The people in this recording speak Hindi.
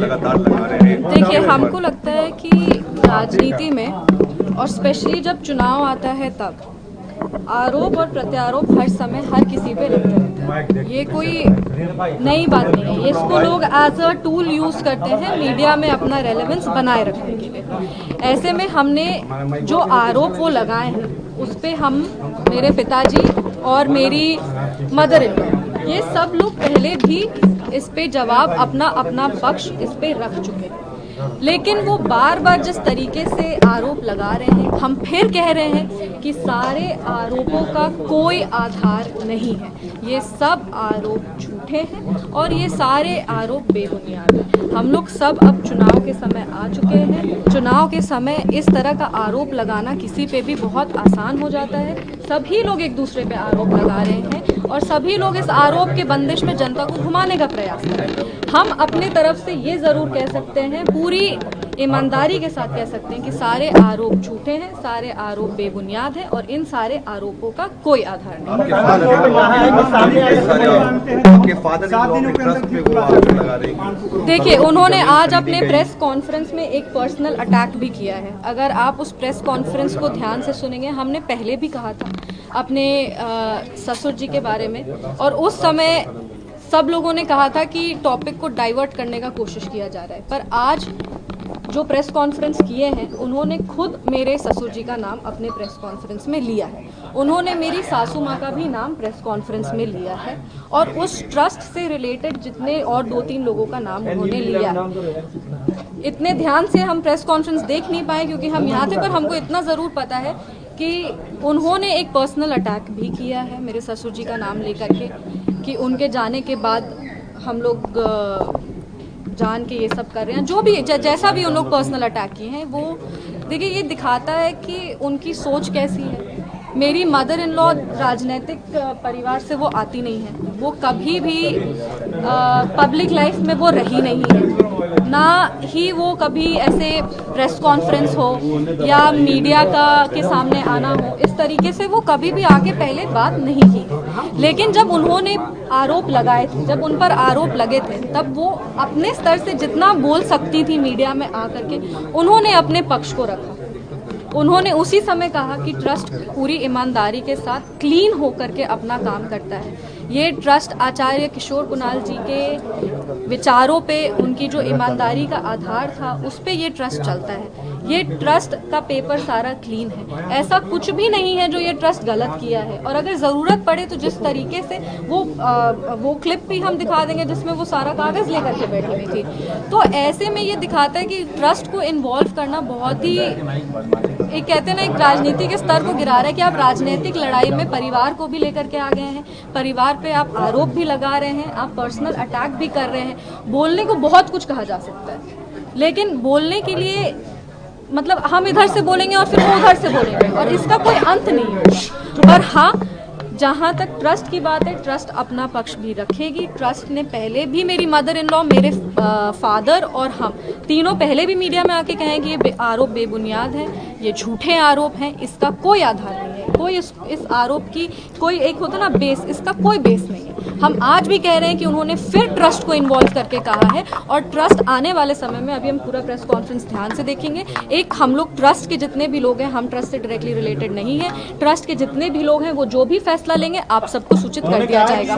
लगातार लगा रहे हैं। देखिए, हमको लगता है कि राजनीति में और स्पेशली जब चुनाव आता है तब आरोप और प्रत्यारोप हर समय हर किसी पे लगते रहते हैं। ये कोई नई बात नहीं है। इसको लोग एज अ टूल यूज करते हैं मीडिया में अपना रेलेवेंस बनाए रखने के लिए। ऐसे में हमने जो आरोप वो लगाए हैं उस पे हम, मेरे पिताजी और मेरी मदर इन लॉ, ये सब लोग पहले भी इस पे जवाब अपना अपना पक्ष इस पे रख चुके हैं। लेकिन वो बार बार जिस तरीके से आरोप लगा रहे हैं, हम फिर कह रहे हैं कि सारे आरोपों का कोई आधार नहीं है। ये सब आरोप झूठे हैं और ये सारे आरोप बेबुनियाद हैं। हम लोग सब अब चुनाव के समय आ चुके हैं। चुनाव के समय इस तरह का आरोप लगाना किसी पे भी बहुत आसान हो जाता है। सभी लोग एक दूसरे पे आरोप लगा रहे हैं और सभी लोग इस आरोप के बंदिश में जनता को घुमाने का प्रयास कर रहे हैं। हम अपने तरफ से ये जरूर कह सकते हैं, पूरी ईमानदारी के साथ कह सकते हैं कि सारे आरोप झूठे हैं, सारे आरोप बेबुनियाद हैं और इन सारे आरोपों का कोई आधार नहीं है। देखिए, उन्होंने आज अपने प्रेस कॉन्फ्रेंस में एक पर्सनल अटैक भी किया है। अगर आप उस प्रेस कॉन्फ्रेंस को ध्यान से सुनेंगे, हमने पहले भी कहा था अपने ससुर जी के बारे में, और उस समय सब लोगों ने कहा था कि टॉपिक को डाइवर्ट करने का कोशिश किया जा रहा है। पर आज जो प्रेस कॉन्फ्रेंस किए हैं, उन्होंने खुद मेरे ससुर जी का नाम अपने प्रेस कॉन्फ्रेंस में लिया है। उन्होंने मेरी सासू माँ का भी नाम प्रेस कॉन्फ्रेंस में लिया है और उस ट्रस्ट से रिलेटेड जितने और 2-3 लोगों का नाम उन्होंने लिया है। इतने ध्यान से हम प्रेस कॉन्फ्रेंस देख नहीं पाए क्योंकि हम यहाँ थे, पर हमको इतना ज़रूर पता है कि उन्होंने एक पर्सनल अटैक भी किया है मेरे ससुर जी का नाम लेकर के, कि उनके जाने के बाद हम लोग जान के ये सब कर रहे हैं। जो भी जैसा भी उन लोग पर्सनल अटैक किए हैं, वो देखिए ये दिखाता है कि उनकी सोच कैसी है। मेरी मदर इन लॉ राजनीतिक परिवार से वो आती नहीं है। वो कभी भी पब्लिक लाइफ में वो रही नहीं है, ना ही वो कभी ऐसे प्रेस कॉन्फ्रेंस हो या मीडिया के सामने आना हो, इस तरीके से वो कभी भी आके पहले बात नहीं की। लेकिन जब उन्होंने आरोप लगाए थे, जब उन पर आरोप लगे थे, तब वो अपने स्तर से जितना बोल सकती थी मीडिया में आकर के, उन्होंने अपने पक्ष को रखा। उन्होंने उसी समय कहा कि ट्रस्ट पूरी ईमानदारी के साथ क्लीन होकर के अपना काम करता है। ये ट्रस्ट आचार्य किशोर कुणाल जी के विचारों पे, उनकी जो ईमानदारी का आधार था, उस पे ये ट्रस्ट चलता है। ये ट्रस्ट का पेपर सारा क्लीन है। ऐसा कुछ भी नहीं है जो ये ट्रस्ट गलत किया है। और अगर ज़रूरत पड़े तो जिस तरीके से वो क्लिप भी हम दिखा देंगे जिसमें वो सारा कागज़ लेकर के बैठी हुई थी। तो ऐसे में ये दिखाता है कि ट्रस्ट को इन्वॉल्व करना बहुत ही, एक कहते हैं ना, एक राजनीति के स्तर को गिरा रहा है कि आप राजनीतिक लड़ाई में परिवार को भी लेकर के आ गए हैं, परिवार पे आप आरोप भी लगा रहे हैं, आप पर्सनल अटैक भी कर रहे हैं। बोलने को बहुत कुछ कहा जा सकता है, लेकिन बोलने के लिए मतलब हम इधर से बोलेंगे और फिर वो उधर से बोलेंगे और इसका कोई अंत नहीं होगा। और हाँ, जहाँ तक ट्रस्ट की बात है, ट्रस्ट अपना पक्ष भी रखेगी। ट्रस्ट ने पहले भी, मेरी मदर इन लॉ, मेरे फादर और हम तीनों पहले भी मीडिया में आके कहें कि ये आरोप बेबुनियाद हैं, ये झूठे आरोप हैं, इसका कोई आधार नहीं है। कोई इस आरोप की कोई, एक होता ना बेस, इसका कोई बेस नहीं है। हम आज भी कह रहे हैं कि उन्होंने फिर ट्रस्ट को इन्वॉल्व करके कहा है और ट्रस्ट आने वाले समय में, अभी हम पूरा प्रेस कॉन्फ्रेंस ध्यान से देखेंगे। एक, हम लोग ट्रस्ट के जितने भी लोग हैं, हम ट्रस्ट से डायरेक्टली रिलेटेड नहीं है। ट्रस्ट के जितने भी लोग हैं, वो जो भी फैसला लेंगे आप सबको सूचित कर दिया जाएगा।